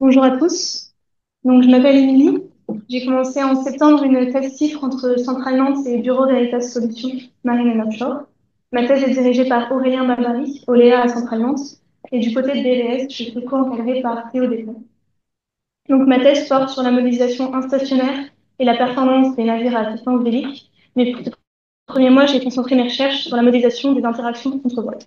Bonjour à tous. Donc, je m'appelle Émilie. J'ai commencé en septembre une thèse CIFRE entre Centrale Nantes et Bureau Veritas Solutions Marine and Offshore. Ma thèse est dirigée par Aurélien Babary, Oléa à Centrale Nantes. Et du côté de BVS, je suis co-encadrée par Théo Desfonds. Donc, ma thèse porte sur la modélisation instationnaire et la performance des navires à assistance bélique. Mais pour ce premier mois, j'ai concentré mes recherches sur la modélisation des interactions entre voiles.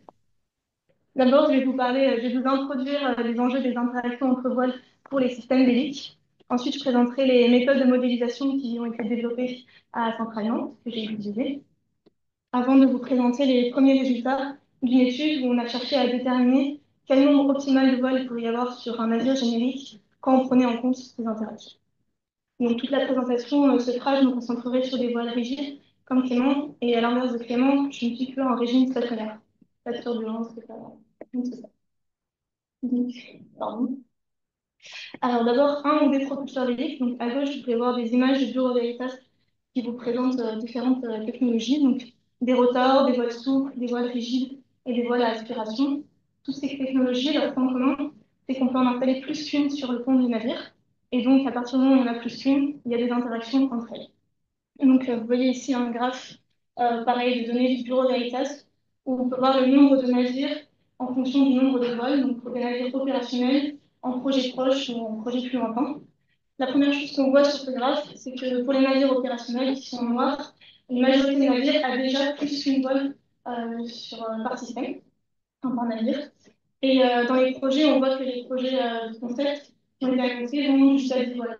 D'abord, je vais vous introduire les enjeux des interactions entre voiles pour les systèmes béliques. Ensuite, je présenterai les méthodes de modélisation qui ont été développées à Centralement, que j'ai utilisées, avant de vous présenter les premiers résultats d'une étude où on a cherché à déterminer quel nombre optimal de voiles il pourrait y avoir sur un navire générique quand on prenait en compte ces interactions. Donc, toute la présentation se fera, je me concentrerai sur des voiles rigides, comme Clément, et à l'inverse de Clément, je me situe en régime stationnaire. Pas de turbulence, c'est pas... c'est ça. Donc, pardon. Alors d'abord, un ou des propulseurs hélices. Donc à gauche, vous pouvez voir des images du Bureau Veritas qui vous présentent différentes technologies. Donc des rotors, des voiles souples, des voiles rigides et des voiles à aspiration. Toutes ces technologies, leur point commun, c'est qu'on peut en installer plus qu'une sur le pont du navire. Et donc à partir du moment où il y en a plus qu'une, il y a des interactions entre elles. Donc, vous voyez ici un graphe pareil de données du Bureau Veritas où on peut voir le nombre de navires en fonction du nombre de vols, donc pour des navires opérationnels, en projet proche ou en projet plus lointain. La première chose qu'on voit sur ce graphe, c'est que pour les navires opérationnels qui sont en noir, une majorité des navires a déjà plus qu'une vol par système, enfin, par navire. Et dans les projets, on voit que les projets de concept qui ont été annoncés vont jusqu'à 10 vols.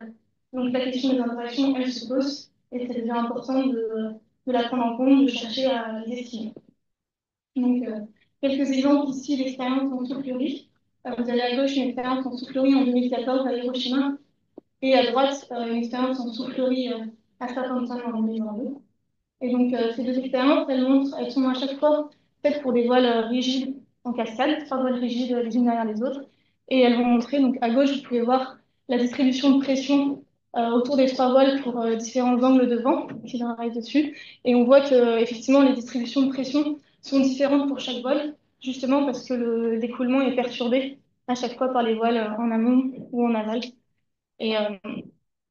Donc la question des interactions, elle se pose et ça devient important de la prendre en compte, de chercher à les estimer. Donc, quelques exemples ici d'expériences en soufflerie. Vous avez à gauche une expérience en soufflerie en 2014 à Hiroshima et à droite une expérience en soufflerie à Southampton en 2022. Et donc, ces deux expériences, elles sont à chaque fois faites pour des voiles rigides en cascade, trois voiles rigides les unes derrière les autres. Et elles vont montrer, donc à gauche, vous pouvez voir la distribution de pression autour des trois voiles pour différents angles de vent qui arrivent dessus. Et on voit que, effectivement, les distributions de pression sont différentes pour chaque voile, justement parce que l'écoulement est perturbé à chaque fois par les voiles en amont ou en aval. Et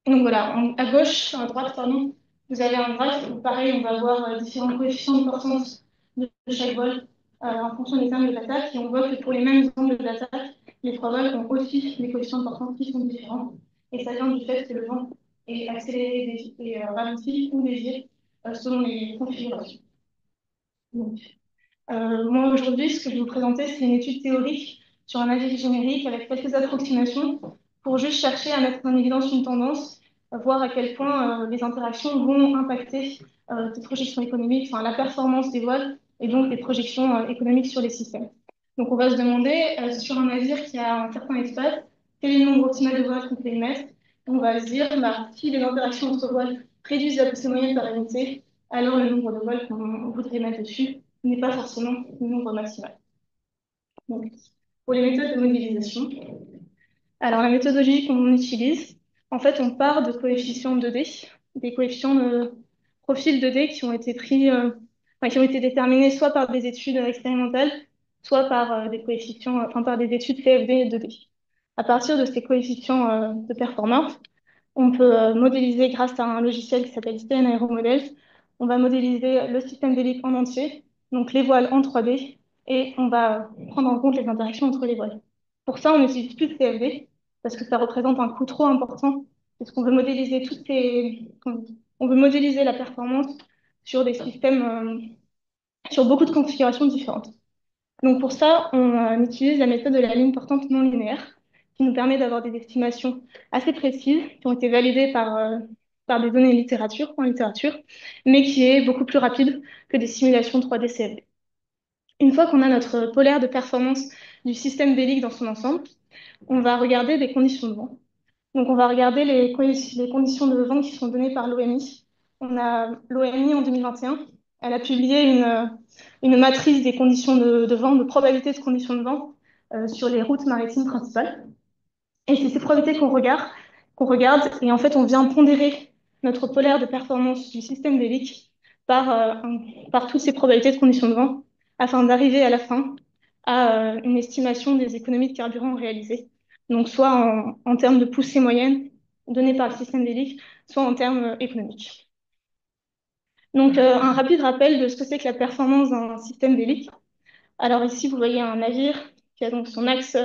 donc voilà, à gauche, à droite, pardon, vous avez un graphe où pareil, on va avoir différents coefficients de portance de chaque vol en fonction des angles d'attaque. Et on voit que pour les mêmes angles d'attaque, les trois vols ont aussi des coefficients de portance qui sont différents. Et ça vient du fait que le vent est accéléré et ralenti ou dévié selon les configurations. Donc, moi, aujourd'hui, ce que je vais vous présenter, c'est une étude théorique sur un avis générique avec quelques approximations pour juste chercher à mettre en évidence une tendance, voir à quel point les interactions vont impacter des projections économiques, enfin la performance des vols et donc les projections économiques sur les systèmes. Donc, on va se demander sur un navire qui a un certain espace, quel est le nombre optimal de vols qu'on peut y mettre. On va se dire, bah, si les interactions entre vols réduisent la poussée moyenne par unité, alors le nombre de vols qu'on voudrait mettre dessus n'est pas forcément le nombre maximal. Donc, pour les méthodes de modélisation, alors la méthodologie qu'on utilise, en fait, on part de coefficients 2D, des coefficients de profil 2D qui ont été qui ont été déterminés soit par des études expérimentales, soit par des coefficients, par des études CFD et 2D. À partir de ces coefficients de performance, on peut modéliser grâce à un logiciel qui s'appelle CN Aeromodels. On va modéliser le système d'hélice en entier, donc les voiles en 3D, et on va prendre en compte les interactions entre les voiles. Pour ça, on n'utilise plus de CFD, parce que ça représente un coût trop important, parce qu'on veut modéliser on veut modéliser la performance sur des systèmes, sur beaucoup de configurations différentes. Donc pour ça, on utilise la méthode de la ligne portante non linéaire, qui nous permet d'avoir des estimations assez précises, qui ont été validées par des données en littérature, mais qui est beaucoup plus rapide que des simulations 3D CFD. Une fois qu'on a notre polaire de performance du système bélique dans son ensemble, on va regarder des conditions de vent. Donc on va regarder les conditions de vent qui sont données par l'OMI. On a l'OMI en 2021. Elle a publié une matrice des conditions de vent, de probabilité de conditions de vent sur les routes maritimes principales. Et c'est ces probabilités qu'on regarde, et en fait on vient pondérer notre polaire de performance du système bélique par toutes ces probabilités de conditions de vent afin d'arriver à la fin à une estimation des économies de carburant réalisées donc soit en termes de poussée moyenne donnée par le système délique, soit en termes économiques. Donc, un rapide rappel de ce que c'est que la performance d'un système délique. Alors ici, vous voyez un navire qui a donc son axe,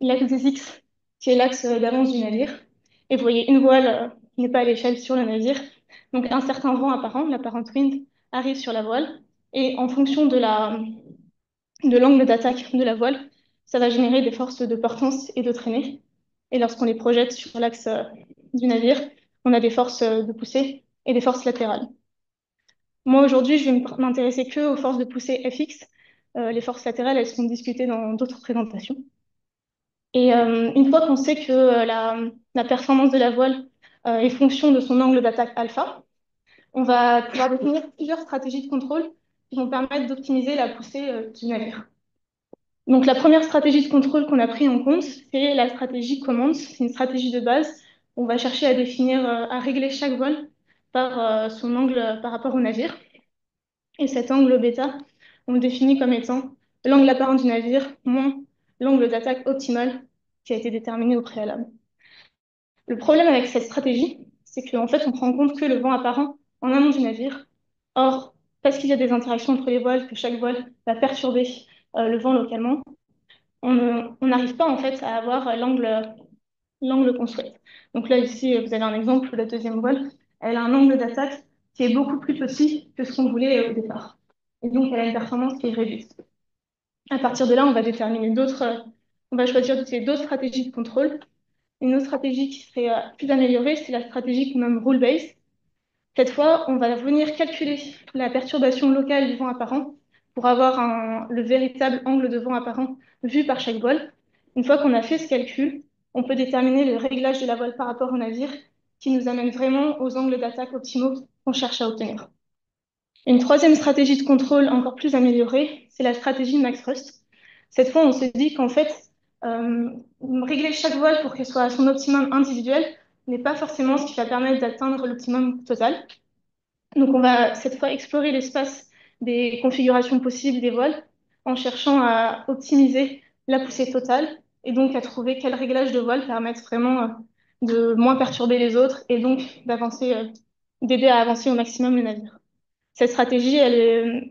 l'axe des X, qui est l'axe d'avance du navire. Et vous voyez une voile qui n'est pas à l'échelle sur le navire. Donc un certain vent apparent, l'apparent wind, arrive sur la voile. Et en fonction de l'angle d'attaque de la voile, ça va générer des forces de portance et de traînée. Et lorsqu'on les projette sur l'axe du navire, on a des forces de poussée et des forces latérales. Moi, aujourd'hui, je vais m'intéresser que aux forces de poussée FX. Les forces latérales, elles seront discutées dans d'autres présentations. Et une fois qu'on sait que la performance de la voile est fonction de son angle d'attaque alpha, on va pouvoir définir plusieurs stratégies de contrôle qui vont permettre d'optimiser la poussée du navire. Donc, la première stratégie de contrôle qu'on a pris en compte, c'est la stratégie commande. C'est une stratégie de base. On va chercher à définir, à régler chaque vol par son angle par rapport au navire. Et cet angle bêta, on le définit comme étant l'angle apparent du navire moins l'angle d'attaque optimal qui a été déterminé au préalable. Le problème avec cette stratégie, c'est qu'en fait, on prend en compte que le vent apparent en amont du navire. Or, parce qu'il y a des interactions entre les voiles, que chaque voile va perturber le vent localement, on n'arrive pas en fait à avoir l'angle qu'on souhaite. Donc là, ici, vous avez un exemple, la deuxième voile, elle a un angle d'attaque qui est beaucoup plus petit que ce qu'on voulait au départ. Et donc, elle a une performance qui est réduite. À partir de là, on va déterminer on va choisir d'utiliser d'autres stratégies de contrôle. Une autre stratégie qui serait plus améliorée, c'est la stratégie qu'on nomme rule-based. Cette fois, on va venir calculer la perturbation locale du vent apparent pour avoir le véritable angle de vent apparent vu par chaque voile. Une fois qu'on a fait ce calcul, on peut déterminer le réglage de la voile par rapport au navire qui nous amène vraiment aux angles d'attaque optimaux qu'on cherche à obtenir. Une troisième stratégie de contrôle encore plus améliorée, c'est la stratégie Max Thrust. Cette fois, on se dit qu'en fait, euh, régler chaque voile pour qu'elle soit à son optimum individuel n'est pas forcément ce qui va permettre d'atteindre l'optimum total. Donc, on va cette fois explorer l'espace des configurations possibles des voiles en cherchant à optimiser la poussée totale et donc à trouver quel réglage de voile permettent vraiment de moins perturber les autres et donc d'aider à avancer au maximum le navire. Cette stratégie,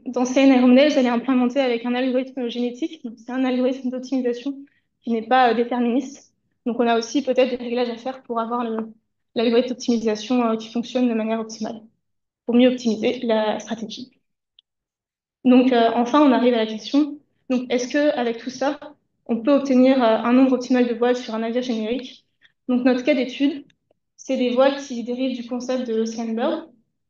dans CNRMNES, elle est implémentée avec un algorithme génétique. C'est un algorithme d'optimisation qui n'est pas déterministe. Donc, on a aussi peut-être des réglages à faire pour avoir l'algorithme d'optimisation qui fonctionne de manière optimale, pour mieux optimiser la stratégie. Donc, enfin, on arrive à la question. Donc, est-ce que avec tout ça, on peut obtenir un nombre optimal de voiles sur un navire générique? Donc, notre cas d'étude, c'est des voiles qui dérivent du concept de Sandberg.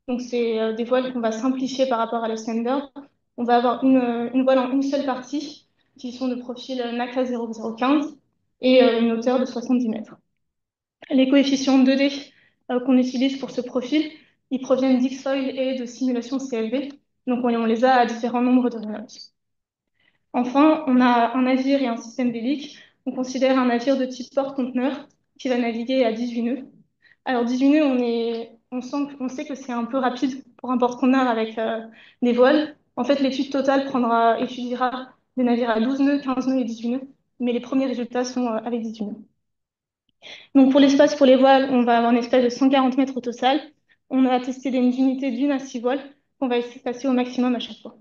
Donc, c'est des voiles qu'on va simplifier par rapport à la Sandberg. On va avoir une voile en une seule partie, qui sont de profil NACA 0015 et une hauteur de 70 mètres. Les coefficients 2D qu'on utilise pour ce profil, ils proviennent d'X-Foil et de simulations CLV. Donc, on les a à différents nombres de Reynolds. Enfin, on a un navire et un système bélique. On considère un navire de type porte-conteneur qui va naviguer à 18 nœuds. Alors, 18 nœuds, on sait que c'est un peu rapide pour un porte-conteneur avec des voiles. En fait, l'étude totale étudiera des navires à 12 nœuds, 15 nœuds et 18 nœuds, mais les premiers résultats sont avec 18 nœuds. Donc, pour l'espace pour les voiles, on va avoir un espace de 140 mètres au total. On a testé des unités d'une à 6 voiles qu'on va espacer au maximum à chaque fois.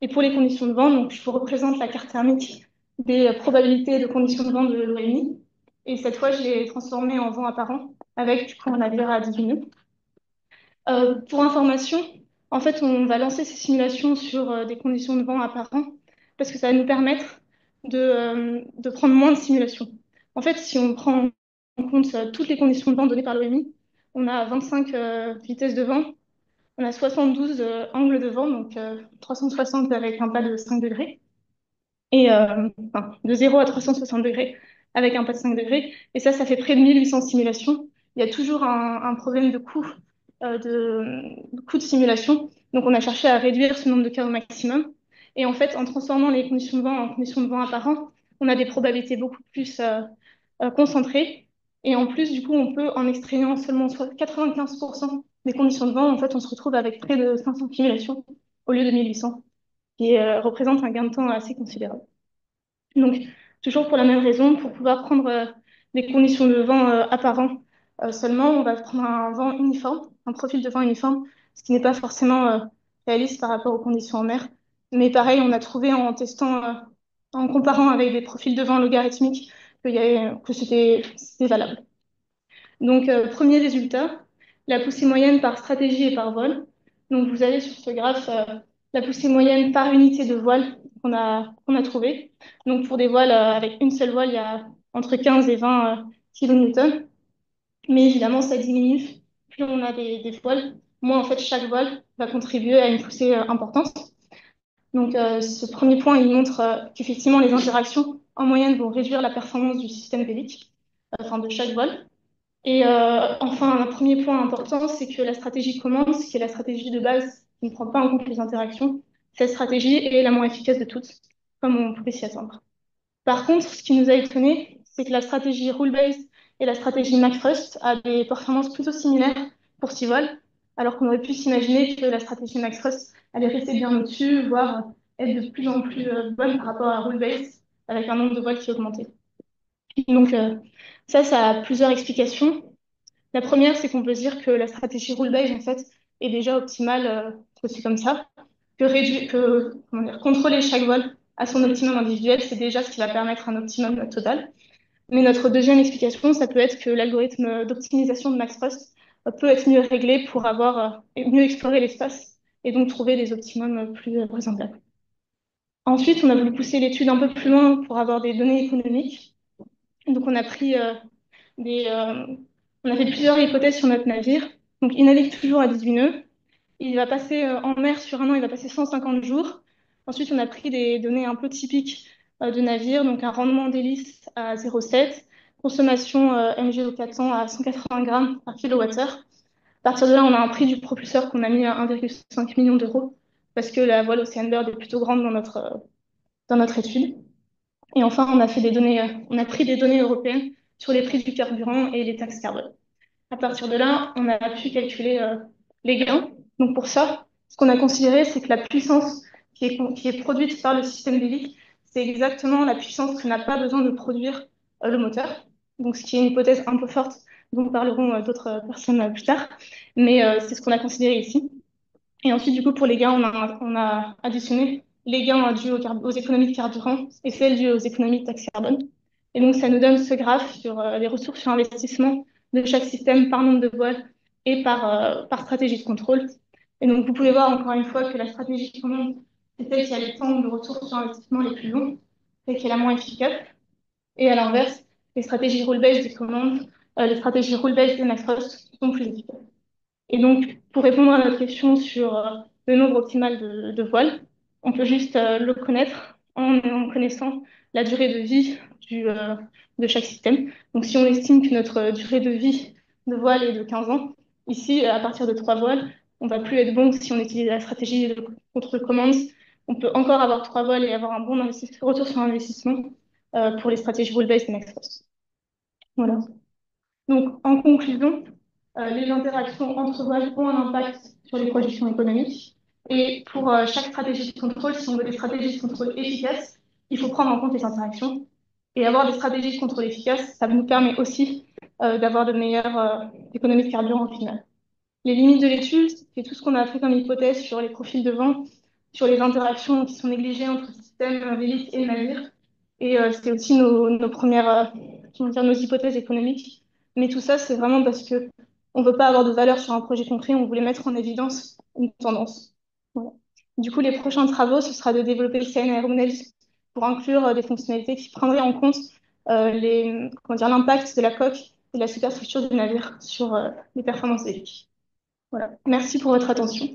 Et pour les conditions de vent, donc, je vous représente la carte thermique des probabilités de conditions de vent de l'OMI. Et cette fois, je l'ai transformée en vent apparent avec du coup un navire à 18 nœuds. Pour information, en fait, on va lancer ces simulations sur des conditions de vent apparents parce que ça va nous permettre de prendre moins de simulations. En fait, si on prend en compte toutes les conditions de vent données par l'OMI, on a 25 vitesses de vent, on a 72 angles de vent, donc 360 avec un pas de 5 degrés, et enfin, de 0 à 360 degrés avec un pas de 5 degrés. Et ça fait près de 1800 simulations. Il y a toujours un problème de coût de simulation. Donc, on a cherché à réduire ce nombre de cas au maximum. Et en fait, en transformant les conditions de vent en conditions de vent apparentes, on a des probabilités beaucoup plus concentrées. Et en plus, du coup, on peut, en extrayant seulement 95% des conditions de vent, en fait, on se retrouve avec près de 500 simulations au lieu de 1800, qui représente un gain de temps assez considérable. Donc, toujours pour la même raison, pour pouvoir prendre des conditions de vent apparentes seulement, on va prendre un vent uniforme, un profil de vent uniforme, ce qui n'est pas forcément réaliste par rapport aux conditions en mer. Mais pareil, on a trouvé en testant, en comparant avec des profils de vent logarithmiques, que c'était valable. Donc, premier résultat, la poussée moyenne par stratégie et par vol. Donc, vous avez sur ce graphe la poussée moyenne par unité de voile qu'on a trouvé. Donc, pour des voiles avec une seule voile, il y a entre 15 et 20 kilonewtons. Mais évidemment, ça diminue. Plus on a des voiles, moins en fait chaque voile va contribuer à une poussée importante. Donc, ce premier point, il montre qu'effectivement, les interactions en moyenne vont réduire la performance du système vélique, enfin de chaque vol. Et enfin, un premier point important, c'est que la stratégie commande, qui est la stratégie de base qui ne prend pas en compte les interactions, cette stratégie est la moins efficace de toutes, comme on pouvait s'y attendre. Par contre, ce qui nous a étonné, c'est que la stratégie rule-based et la stratégie McFirst a des performances plutôt similaires pour 6 vols, alors qu'on aurait pu s'imaginer que la stratégie McFirst allait rester bien au-dessus, voire être de plus en plus bonne par rapport à rule-based, avec un nombre de vols qui augmentait. Donc, ça a plusieurs explications. La première, c'est qu'on peut se dire que la stratégie rule-based, en fait, est déjà optimale, que c'est comme ça, comment dire, contrôler chaque vol à son optimum individuel, c'est déjà ce qui va permettre un optimum total. Mais notre deuxième explication, ça peut être que l'algorithme d'optimisation de Max Frost peut être mieux réglé pour avoir et mieux explorer l'espace et donc trouver des optimums plus vraisemblables. Ensuite, on a voulu pousser l'étude un peu plus loin pour avoir des données économiques. Donc, on a pris des, euh, on a fait plusieurs hypothèses sur notre navire. Donc, il navigue toujours à 18 nœuds. Il va passer en mer sur un an, il va passer 150 jours. Ensuite, on a pris des données un peu typiques de navire, donc un rendement d'hélice à 0,7, consommation MgO 400 à 180 grammes par kilowattheure. À partir de là, on a un prix du propulseur qu'on a mis à 1,5 million d'euros parce que la voile Oceanbird est plutôt grande dans notre étude. Et enfin, on a pris des données européennes sur les prix du carburant et les taxes carbone. À partir de là, on a pu calculer les gains. Donc pour ça, ce qu'on a considéré, c'est que la puissance qui est produite par le système bélique, c'est exactement la puissance que n'a pas besoin de produire le moteur. Donc ce qui est une hypothèse un peu forte dont parleront d'autres personnes plus tard. Mais c'est ce qu'on a considéré ici. Et ensuite, du coup, pour les gains, on a additionné les gains dus aux économies de carburant et celles dues aux économies de taxe carbone. Et donc, ça nous donne ce graphe sur les ressources sur investissement de chaque système par nombre de voiles et par stratégie de contrôle. Et donc, vous pouvez voir encore une fois que la stratégie commande, c'est celle qui a les temps de ressources sur investissement les plus longs, celle qui est la moins efficace. Et à l'inverse, les stratégies rule-based des commandes, les stratégies rule-based des max cost sont plus efficaces. Et donc, pour répondre à notre question sur le nombre optimal de voiles, on peut juste le connaître en connaissant la durée de vie de chaque système. Donc, si on estime que notre durée de vie de voile est de 15 ans, ici, à partir de 3 voiles, on va plus être bon si on utilise la stratégie de contrôle commands. On peut encore avoir 3 voiles et avoir un bon retour sur investissement pour les stratégies rule-based et max cost. Voilà. Donc, en conclusion, les interactions entre voiles ont un impact sur les projections économiques. Et pour chaque stratégie de contrôle, si on veut des stratégies de contrôle efficaces, il faut prendre en compte les interactions. Et avoir des stratégies de contrôle efficaces, ça nous permet aussi d'avoir de meilleures économies de carburant au final. Les limites de l'étude, c'est tout ce qu'on a fait comme hypothèse sur les profils de vent, sur les interactions qui sont négligées entre système d'élite et navire. Et c'est aussi nos premières, comment dire, nos hypothèses économiques. Mais tout ça, c'est vraiment parce que on veut pas avoir de valeur sur un projet concret, on voulait mettre en évidence une tendance. Voilà. Du coup, les prochains travaux, ce sera de développer le CNR Models pour inclure des fonctionnalités qui prendraient en compte comment dire, l'impact de la coque et de la superstructure du navire sur les performances électriques. Voilà. Merci pour votre attention.